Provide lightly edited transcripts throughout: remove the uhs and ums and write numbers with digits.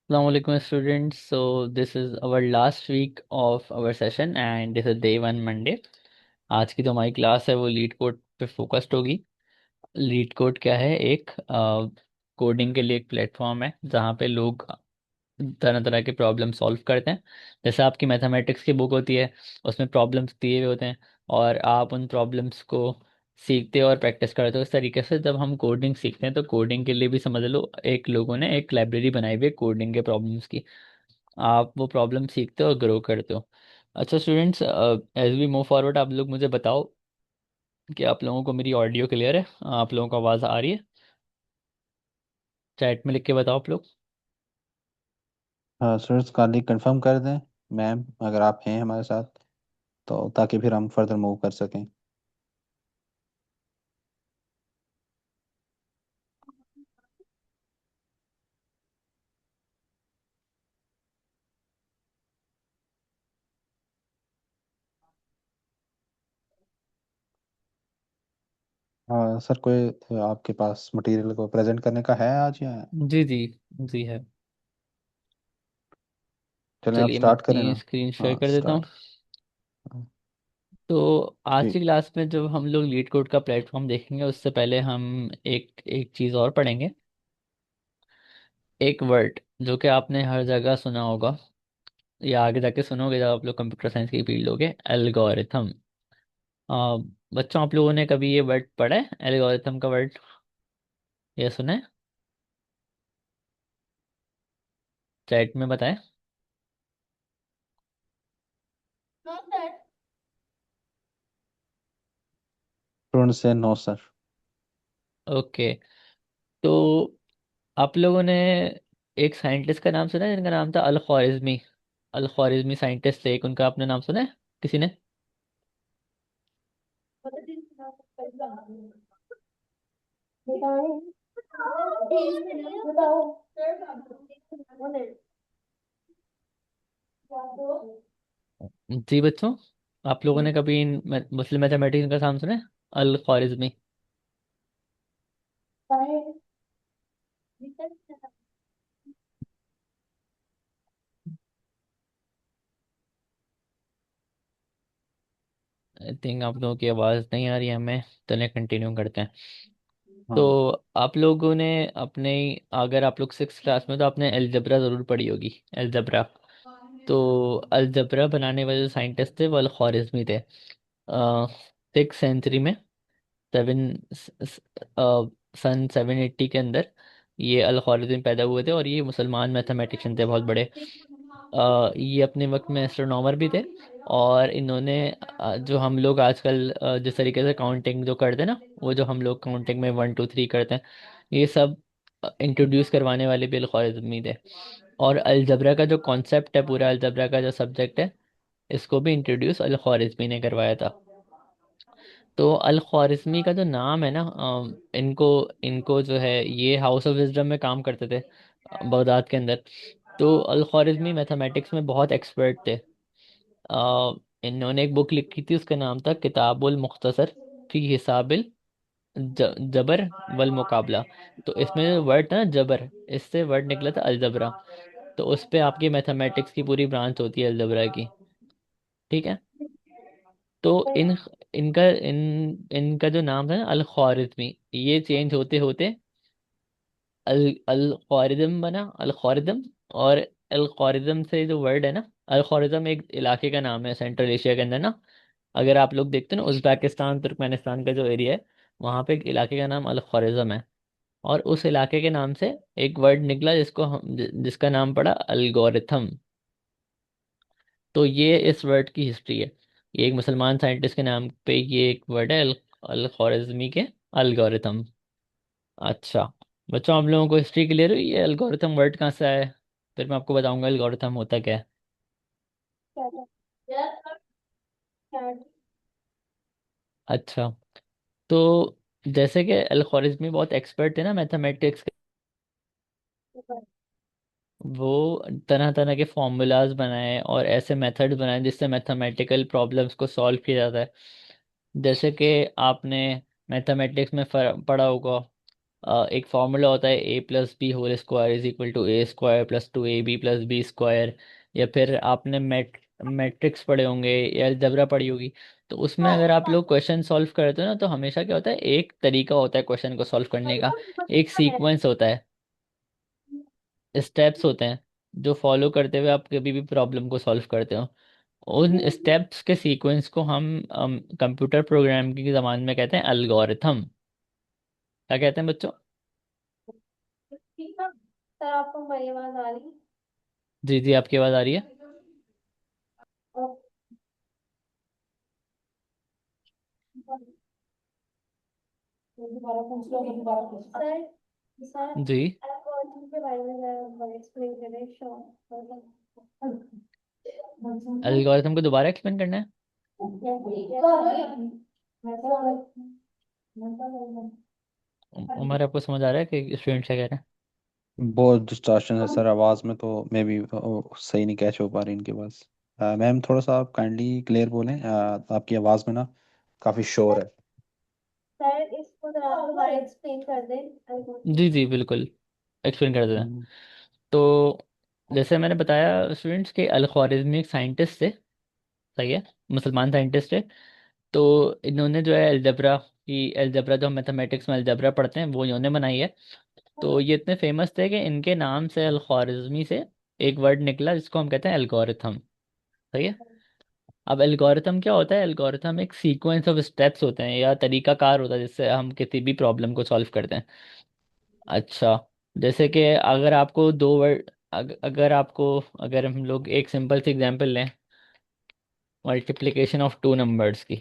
Assalamualaikum students. So this is our last week of our session and this is day one Monday. आज की जो हमारी class है वो लीड कोड पे फोकस्ड होगी। लीड कोड क्या है? एक कोडिंग के लिए एक प्लेटफॉर्म है जहाँ पे लोग तरह तरह के प्रॉब्लम सॉल्व करते हैं। जैसे आपकी मैथमेटिक्स की बुक होती है, उसमें प्रॉब्लम्स दिए हुए होते हैं और आप उन प्रॉब्लम्स को सीखते हो और प्रैक्टिस करते हो। इस तरीके से जब हम कोडिंग सीखते हैं तो कोडिंग के लिए भी समझ लो एक लोगों ने एक लाइब्रेरी बनाई हुई है कोडिंग के प्रॉब्लम्स की। आप वो प्रॉब्लम सीखते हो और ग्रो करते हो। अच्छा students, as we move forward आप लोग मुझे बताओ कि आप लोगों को मेरी ऑडियो क्लियर है? आप लोगों को आवाज़ आ रही है? चैट में लिख के बताओ आप लोग। हाँ सर, काली कंफर्म कर दें मैम, अगर आप हैं हमारे साथ, तो ताकि फिर हम फर्दर मूव कर सकें। हाँ सर, कोई आपके पास मटेरियल को प्रेजेंट करने का है आज या? जी जी। जी है। चलें, आप चलिए मैं स्टार्ट करें अपनी ना। स्क्रीन शेयर हाँ कर देता हूँ। स्टार्ट। तो आज की ठीक। क्लास में जब हम लोग लीड कोड का प्लेटफॉर्म देखेंगे उससे पहले हम एक एक चीज़ और पढ़ेंगे। एक वर्ड जो कि आपने हर जगह सुना होगा या आगे जाके सुनोगे जब आप लोग कंप्यूटर साइंस की फील्ड होगे, एल्गोरिथम। बच्चों, आप लोगों ने कभी ये वर्ड पढ़ा है, एल्गोरिथम का वर्ड? ये सुना है? चैट में बताएं। पूर्ण से नो सर। ओके। तो आप लोगों ने एक साइंटिस्ट का नाम सुना है जिनका नाम था अल ख्वारिज़मी? अल ख्वारिज़मी साइंटिस्ट थे एक, उनका आपने नाम सुना है किसी ने? जी बच्चों, आप लोगों ने कभी इन मुस्लिम मैथमेटिक्स का नाम सुना है? अल ख्वारिज़मी। आई थिंक आप लोगों की आवाज़ नहीं आ रही है हमें। चलिए कंटिन्यू करते हैं। तो हाँ। आप लोगों ने अपने, अगर आप लोग सिक्स क्लास में तो आपने अलजबरा ज़रूर पढ़ी होगी। अलजबरा। तो अलजबरा बनाने वाले जो साइंटिस्ट थे वो अल ख्वारिज़मी थे। सिक्स सेंचुरी में, सेवन सन 780 के अंदर ये अल ख्वारिज़मी पैदा हुए थे और ये मुसलमान मैथमेटिशियन थे बहुत बड़े। ये अपने वक्त में एस्ट्रोनॉमर भी थे। और इन्होंने जो हम लोग आजकल जिस तरीके से काउंटिंग जो करते हैं ना, वो जो हम लोग काउंटिंग में 1 2 3 करते हैं, ये सब इंट्रोड्यूस करवाने वाले भी अल ख्वारिज़मी थे। और अलजबरा का जो कॉन्सेप्ट है, पूरा अलजबरा का जो सब्जेक्ट है, इसको भी इंट्रोड्यूस अल ख्वारिज़मी ने करवाया था। तो अल ख्वारिज़मी का जो नाम है ना, इनको इनको जो है ये हाउस ऑफ विजडम में काम करते थे बगदाद के अंदर। तो अल ख्वारिज़मी मैथमेटिक्स में बहुत एक्सपर्ट थे। इन्होंने एक बुक लिखी थी, उसका नाम था किताबुल मुख्तसर फी हिसाबिल जबर वल मुकाबला। तो इसमें वर्ड था ना जबर, इससे वर्ड निकला था अलजबरा। तो उस पे आपकी मैथमेटिक्स की पूरी ब्रांच होती है अलजबरा की। ठीक है। तो इनका जो नाम था ना अल ख्वारिज़मी, ये चेंज होते होते अल अल ख्वारिज़म बना, अल ख्वारिज़म। और अल ख्वारिज़म से जो वर्ड है ना, अल ख्वारिज़म एक इलाके का नाम है सेंट्रल एशिया के अंदर ना। अगर आप लोग देखते हो ना, उज़्बेकिस्तान तुर्कमेनिस्तान का जो एरिया है, वहाँ पे एक इलाके का नाम अल ख्वारिज़म है। और उस इलाके के नाम से एक वर्ड निकला जिसको जिसका नाम पड़ा अलगोरिथम। तो ये इस वर्ड की हिस्ट्री है। ये एक मुसलमान साइंटिस्ट के नाम पे ये एक वर्ड है, अल ख्वारिज़मी के अलगोरिथम। अच्छा बच्चों, आप लोगों को हिस्ट्री क्लियर हुई? ये एल्गोरिथम वर्ड कहाँ से आया है? फिर मैं आपको बताऊंगा एल्गोरिथम होता क्या है। अच्छा। तो जैसे कि अल ख्वारिज़मी बहुत एक्सपर्ट थे ना मैथमेटिक्स के, वो तरह तरह के फॉर्मूलाज बनाए और ऐसे मेथड्स बनाए जिससे मैथमेटिकल प्रॉब्लम्स को सॉल्व किया जाता है। जैसे कि आपने मैथमेटिक्स में पढ़ा होगा, एक फॉर्मूला होता है a+b whole square is equal to a² + 2ab + b²। या फिर आपने मैट्रिक्स पढ़े होंगे या अलजेब्रा पढ़ी होगी। तो उसमें अगर आप लोग क्वेश्चन सॉल्व करते हो ना, तो हमेशा क्या होता है, एक तरीका होता है क्वेश्चन को सॉल्व करने का, एक सीक्वेंस होता है, स्टेप्स होते हैं, जो फॉलो करते हुए आप कभी भी प्रॉब्लम को सॉल्व करते हो। उन स्टेप्स के सीक्वेंस को हम कंप्यूटर प्रोग्राम की ज़बान में कहते हैं एल्गोरिथम। क्या कहते हैं बच्चों? ठीक है सर, आपको हमारी आवाज आ रही जी जी, आपकी आवाज़ आ रही है। है? दोबारा पूछ लो, दोबारा पूछ सर। सर जी। एल्गोरिथम के बारे में जरा एक्सप्लेन करें श्योर। एल्गोरिथम को दोबारा एक्सप्लेन करना है? उमर, आपको समझ आ रहा है कि स्टूडेंट क्या कह रहे हैं? बहुत डिस्टॉर्शन है सर आवाज़ में, तो मे बी सही नहीं कैच हो पा रही इनके पास। मैम थोड़ा सा आप काइंडली क्लियर बोलें, आपकी आवाज़ में ना काफ़ी शोर है। सर इसको जरा आप दोबारा एक्सप्लेन कर दें जी एल्गोरिथम। जी बिल्कुल, एक्सप्लेन कर देते हैं। हम्म, तो जैसे मैंने बताया स्टूडेंट्स के अल ख्वारिज़मी एक साइंटिस्ट थे, सही है, मुसलमान साइंटिस्ट थे। तो इन्होंने जो है अलजबरा जो हम मैथमेटिक्स में अलजबरा पढ़ते हैं वो इन्होंने बनाई है। तो ये इतने फेमस थे कि इनके नाम से अल ख्वारिज़मी से एक वर्ड निकला जिसको हम कहते हैं एल्गोरिथम। सही है। अब एल्गोरिथम क्या होता है? एल्गोरिथम एक सीक्वेंस ऑफ स्टेप्स होते हैं या तरीकाकार होता है जिससे हम किसी भी प्रॉब्लम को सॉल्व करते हैं। अच्छा, जैसे कि अगर आपको दो वर्ड, अगर हम लोग एक सिंपल सी एग्जांपल लें, मल्टीप्लिकेशन ऑफ टू नंबर्स की,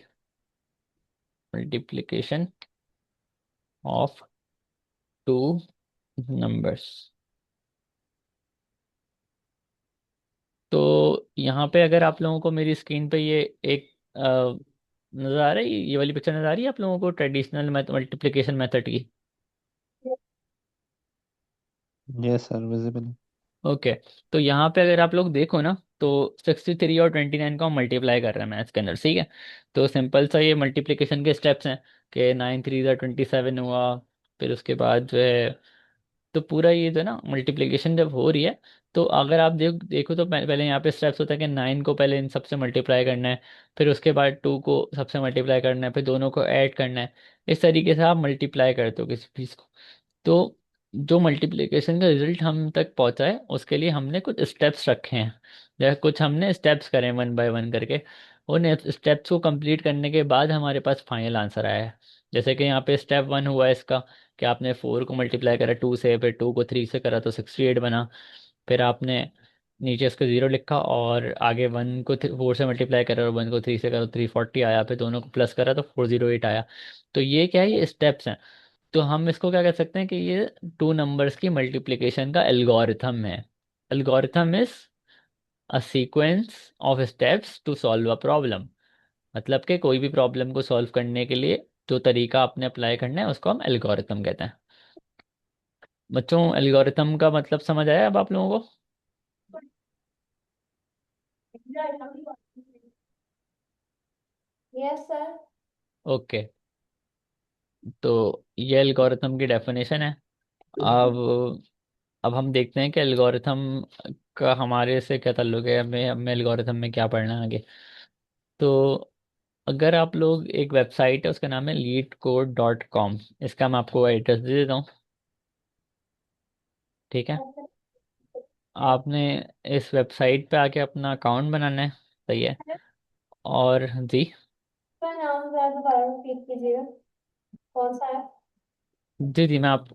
मल्टीप्लिकेशन ऑफ टू नंबर्स। तो यहाँ पे अगर आप लोगों को मेरी स्क्रीन पे ये एक नज़र आ रहा है, ये वाली पिक्चर नज़र आ रही है आप लोगों को, ट्रेडिशनल मल्टीप्लिकेशन मेथड की। Yes sir, visible. ओके। तो यहाँ पे अगर आप लोग देखो ना, तो 63 और 29 को हम मल्टीप्लाई कर रहे हैं मैथ्स के अंदर, ठीक है। तो सिंपल सा ये मल्टीप्लिकेशन के स्टेप्स हैं कि 9×3 = 27 हुआ। फिर उसके बाद जो है, तो पूरा ये जो है ना मल्टीप्लिकेशन जब हो रही है, तो अगर आप देखो तो पहले यहाँ पे स्टेप्स होता है कि 9 को पहले इन सबसे मल्टीप्लाई करना है, फिर उसके बाद 2 को सबसे मल्टीप्लाई करना है, फिर दोनों को ऐड करना है। इस तरीके से आप मल्टीप्लाई करते हो किसी चीज़ को। तो जो मल्टीप्लिकेशन का रिजल्ट हम तक पहुंचा है उसके लिए हमने कुछ स्टेप्स रखे हैं, या कुछ हमने स्टेप्स करे 1 बाय 1 करके। उन स्टेप्स को कंप्लीट करने के बाद हमारे पास फाइनल आंसर आया है। जैसे कि यहाँ पे स्टेप 1 हुआ है इसका, कि आपने 4 को मल्टीप्लाई करा 2 से, फिर 2 को 3 से करा तो 68 बना। फिर आपने नीचे इसको 0 लिखा, और आगे 1 को 4 से मल्टीप्लाई करा और 1 को 3 से करा तो 340 आया, फिर दोनों को प्लस करा तो 408 आया। तो ये क्या है, ये स्टेप्स हैं। तो हम इसको क्या कह सकते हैं कि ये टू नंबर्स की मल्टीप्लिकेशन का एल्गोरिथम है। Algorithm is a sequence of steps to solve a problem. मतलब कि कोई भी प्रॉब्लम को सॉल्व करने के लिए जो तरीका आपने अप्लाई करना है उसको हम एल्गोरिथम कहते हैं। बच्चों, एल्गोरिथम का मतलब समझ आया अब आप लोगों को? Yes sir. ओके। तो ये एल्गोरिथम की डेफिनेशन है। अब अब हम देखते हैं कि एल्गोरिथम का हमारे से क्या ताल्लुक है, हमें हमें एल्गोरिथम में क्या पढ़ना है आगे। तो अगर आप लोग, एक वेबसाइट है उसका नाम है leetcode.com, इसका मैं आपको एड्रेस दे देता हूँ, ठीक है। आपने इस वेबसाइट पे आके अपना अकाउंट बनाना है, सही है। और जी, सर नाम जरा दोबारा रिपीट कीजिएगा, कौन सा है? जी जी, मैं आप,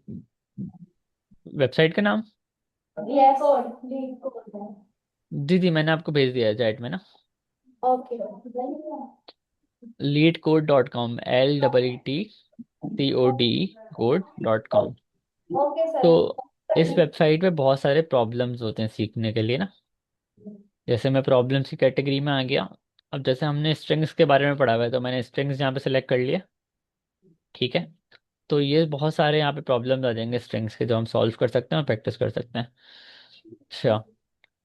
वेबसाइट का नाम, यस डी कोड। जी जी, मैंने आपको भेज दिया है चैट में ना। Okay. leetcode.com, LEETCODE code.com। Okay तो सर। इस वेबसाइट पे बहुत सारे प्रॉब्लम्स होते हैं सीखने के लिए ना। जैसे मैं प्रॉब्लम्स की कैटेगरी में आ गया। अब जैसे हमने स्ट्रिंग्स के बारे में पढ़ा हुआ है, तो मैंने स्ट्रिंग्स यहाँ पे सेलेक्ट कर लिया, ठीक है। तो ये बहुत सारे यहाँ पे प्रॉब्लम्स आ जाएंगे स्ट्रिंग्स के, जो हम सॉल्व कर सकते हैं और प्रैक्टिस कर सकते हैं। अच्छा,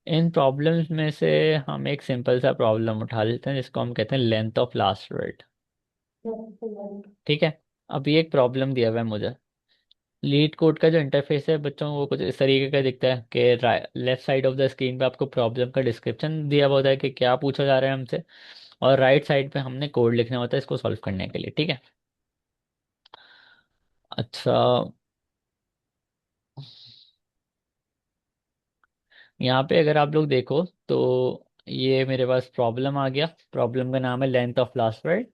इन प्रॉब्लम्स में से हम एक सिंपल सा प्रॉब्लम उठा लेते हैं जिसको हम कहते हैं लेंथ ऑफ लास्ट वर्ड, ठीक है। अब ये एक प्रॉब्लम दिया हुआ है मुझे, लीड कोड का जो इंटरफेस है बच्चों, वो कुछ इस तरीके का दिखता है कि left side of the screen पे आपको प्रॉब्लम का डिस्क्रिप्शन दिया हुआ होता है कि क्या पूछा जा रहा है हमसे, और राइट साइड पे हमने कोड लिखना होता है इसको सॉल्व करने के लिए, ठीक है। अच्छा, यहाँ पे अगर आप लोग देखो तो ये मेरे पास प्रॉब्लम आ गया। प्रॉब्लम का नाम है लेंथ ऑफ लास्ट वर्ड,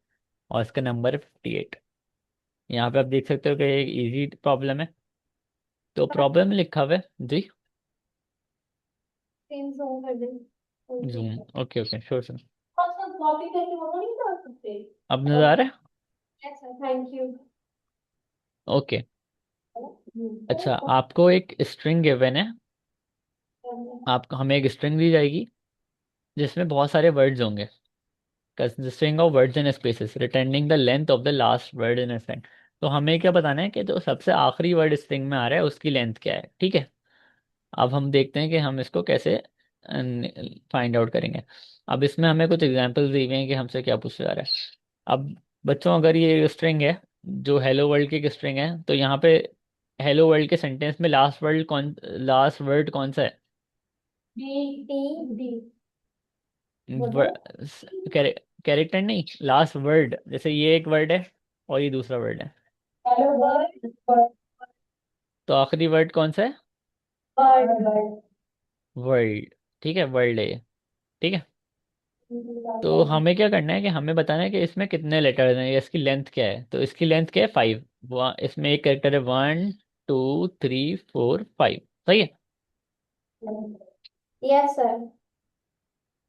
और इसका नंबर है 58। यहाँ पे आप देख सकते हो कि एक इजी प्रॉब्लम है। तो प्रॉब्लम में लिखा हुआ है जी। सेम जूम कर दे। Zoom, okay okay, sure sir. अच्छा कॉपी करके वो नहीं कर सकते। अब नजर आ रहा है? अच्छा थैंक यू। ओके। अच्छा, आपको एक स्ट्रिंग गिवन है। आपको हमें एक स्ट्रिंग दी जाएगी जिसमें बहुत सारे वर्ड्स होंगे, consisting of words and spaces returning the length of the last word in a string. तो हमें क्या बताना है कि जो सबसे आखिरी वर्ड स्ट्रिंग में आ रहा है उसकी लेंथ क्या है, ठीक है। अब हम देखते हैं कि हम इसको कैसे फाइंड आउट करेंगे। अब इसमें हमें कुछ एग्जांपल्स दिए हुए हैं कि हमसे क्या पूछा जा रहा है। अब बच्चों, अगर ये स्ट्रिंग है जो हेलो वर्ल्ड की एक स्ट्रिंग है, तो यहाँ पे हेलो वर्ल्ड के सेंटेंस में लास्ट वर्ड कौन सा है? डी टी डी बोलो। कैरेक्टर नहीं, लास्ट वर्ड। जैसे ये एक वर्ड है और ये दूसरा वर्ड है, हेलो वर्ड वर्ड तो आखिरी वर्ड कौन सा है? वर्ड। वर्ल्ड, ठीक है, वर्ल्ड है ये, ठीक है। तो हमें क्या करना है कि हमें बताना है कि इसमें कितने लेटर्स हैं या इसकी लेंथ क्या है। तो इसकी लेंथ क्या है? 5। इसमें एक कैरेक्टर है, 1 2 3 4 5, सही है। Yes sir.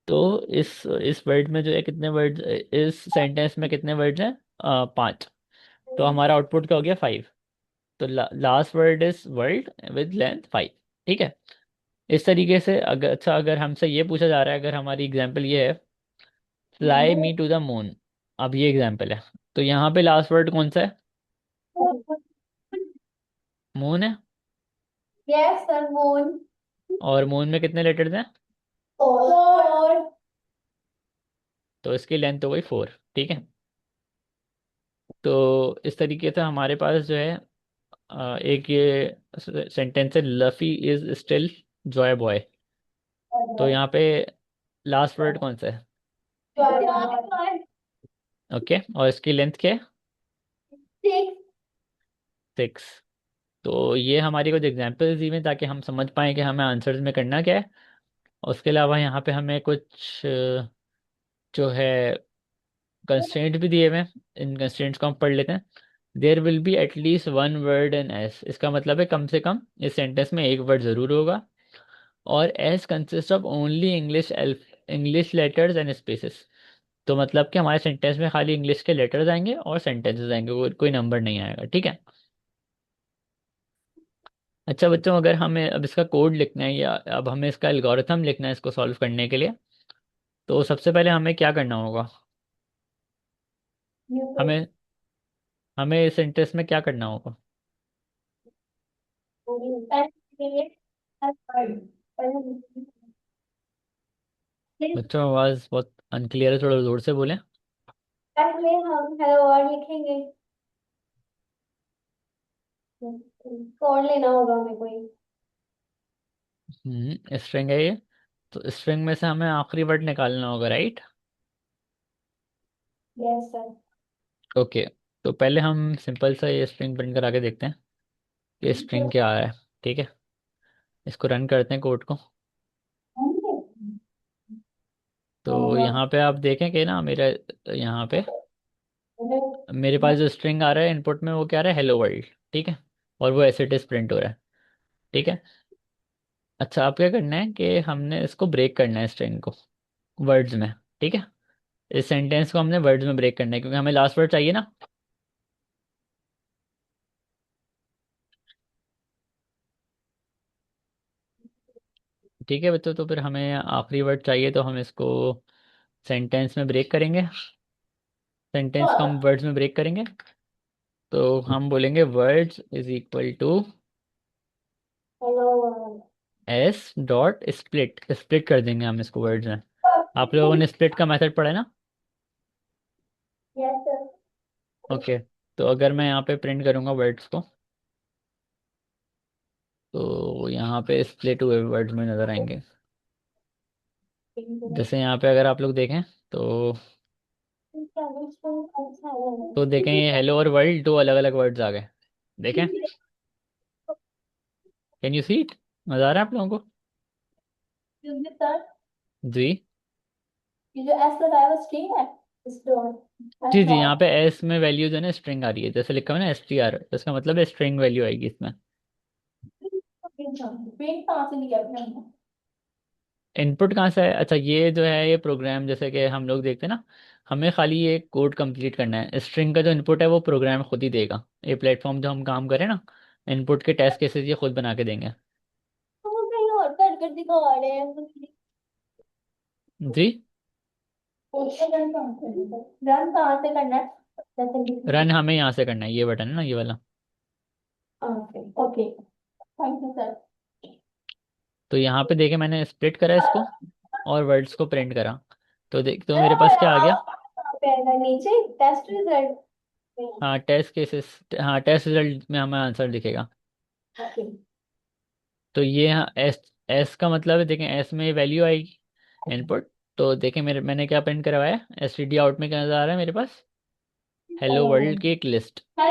तो इस वर्ड में जो है कितने वर्ड, इस सेंटेंस में कितने वर्ड्स हैं? 5। तो हमारा आउटपुट क्या हो गया? 5। तो last word is world with length 5, ठीक है। इस तरीके से अगर, अच्छा, अगर हमसे ये पूछा जा रहा है, अगर हमारी एग्जाम्पल ये है, fly me to the moon. अब ये एग्जाम्पल है, तो यहाँ पे लास्ट वर्ड कौन सा है? मून है। Yes sir moon. और मून में कितने लेटर्स हैं? फोर। तो इसकी लेंथ हो गई 4, ठीक है। तो इस तरीके से हमारे पास जो है एक ये सेंटेंस है, लफी इज स्टिल जॉय बॉय। तो यहाँ पे लास्ट वर्ड कौन सा है? ओके, और इसकी लेंथ क्या है? 6। तो ये हमारी कुछ एग्जांपल्स दी हुई हैं ताकि हम समझ पाएं कि हमें आंसर्स में करना क्या है। और उसके अलावा यहाँ पे हमें कुछ जो है कंस्ट्रेंट भी दिए हुए हैं। इन कंस्ट्रेंट्स को हम पढ़ लेते हैं। There will be at least one word in S, इसका मतलब है कम से कम इस सेंटेंस में एक वर्ड ज़रूर होगा। और S consist of only English letters and spaces. तो मतलब कि हमारे सेंटेंस में खाली इंग्लिश के लेटर्स आएंगे और सेंटेंसेस आएंगे, कोई नंबर नहीं आएगा, ठीक है। अच्छा बच्चों, अगर हमें अब इसका कोड लिखना है या अब हमें इसका एल्गोरिथम लिखना है इसको सॉल्व करने के लिए, तो सबसे पहले हमें क्या करना होगा? हमें हमें इस सेंटेंस में क्या करना होगा? बच्चों, आवाज़ बहुत अनक्लियर है, थोड़ा ज़ोर से बोलें। पहले हम हेलो वर्ड लिखेंगे। कोड लेना होगा हमें कोई। स्ट्रिंग है ये। तो स्ट्रिंग में से हमें आखिरी वर्ड निकालना होगा, राइट? Yes sir. ओके। तो पहले हम सिंपल सा ये स्ट्रिंग प्रिंट करा के देखते हैं कि स्ट्रिंग क्या आ रहा है, ठीक है। इसको रन करते हैं कोड को। तो यहाँ पे आप देखें कि ना मेरा यहाँ पे मेरे पास जो स्ट्रिंग आ रहा है इनपुट में, वो क्या आ रहा है? हेलो वर्ल्ड, ठीक है। और वो एज इट इज प्रिंट हो रहा है, ठीक है। अच्छा, आप क्या करना है कि हमने इसको ब्रेक करना है स्ट्रिंग को वर्ड्स में, ठीक है। इस सेंटेंस को हमने वर्ड्स में ब्रेक करना है क्योंकि हमें लास्ट वर्ड चाहिए ना। ठीक है बच्चों, तो फिर हमें आखिरी वर्ड चाहिए, तो हम इसको सेंटेंस में ब्रेक करेंगे। सेंटेंस को हम वर्ड्स में ब्रेक करेंगे, तो हम बोलेंगे words is equal to hello word. S dot split. Split कर देंगे हम इसको वर्ड्स में। आप लोगों ने स्प्लिट का मेथड पढ़ा है ना? Yes sir. ओके। तो अगर मैं यहाँ पे प्रिंट करूँगा वर्ड्स को, यहाँ पे स्प्लिट हुए वर्ड्स में नज़र आएंगे। जैसे यहाँ पे अगर आप लोग देखें तो देखें ये हेलो और वर्ल्ड दो अलग अलग वर्ड्स आ गए। देखें, कैन यू सी इट? मज़ा आ रहा है आप लोगों को? सर, जी ये जो एस लगाया वो स्ट्रिंग है, स्टोन जी एस जी, यहाँ बार। पे एस में वैल्यू जो है ना स्ट्रिंग आ रही है, जैसे लिखा हुआ है ना STR, तो इसका मतलब है स्ट्रिंग वैल्यू आएगी इसमें। प्रिंट कहाँ से लिया आपने? इनपुट कहाँ से है? अच्छा, ये जो है ये प्रोग्राम जैसे कि हम लोग देखते हैं ना, हमें खाली ये कोड कंप्लीट करना है। स्ट्रिंग का जो इनपुट है वो प्रोग्राम खुद ही देगा। ये प्लेटफॉर्म जो हम काम करें ना, इनपुट के टेस्ट केसेस ये खुद बना के देंगे। तो वो कहीं और कर कर दिखा रहे हैं जी, रन कहाँ से करना है? जैसे रन हमें यहाँ से करना है, ये बटन है ना ये वाला। Okay okay, thank you sir. तो यहाँ पे देखे मैंने स्प्लिट करा इसको और वर्ड्स को प्रिंट करा, तो देख तो मेरे पास क्या आ गया? नीचे टेस्ट रिजल्ट। हाँ टेस्ट केसेस, हाँ टेस्ट रिजल्ट में हमें आंसर दिखेगा। ओके। तो ये हाँ एस, एस का मतलब है देखें एस में वैल्यू आएगी इनपुट। तो देखें मैंने क्या प्रिंट करवाया, STD आउट में क्या नजर आ रहा है मेरे पास? हेलो वर्ल्ड की एक लिस्ट।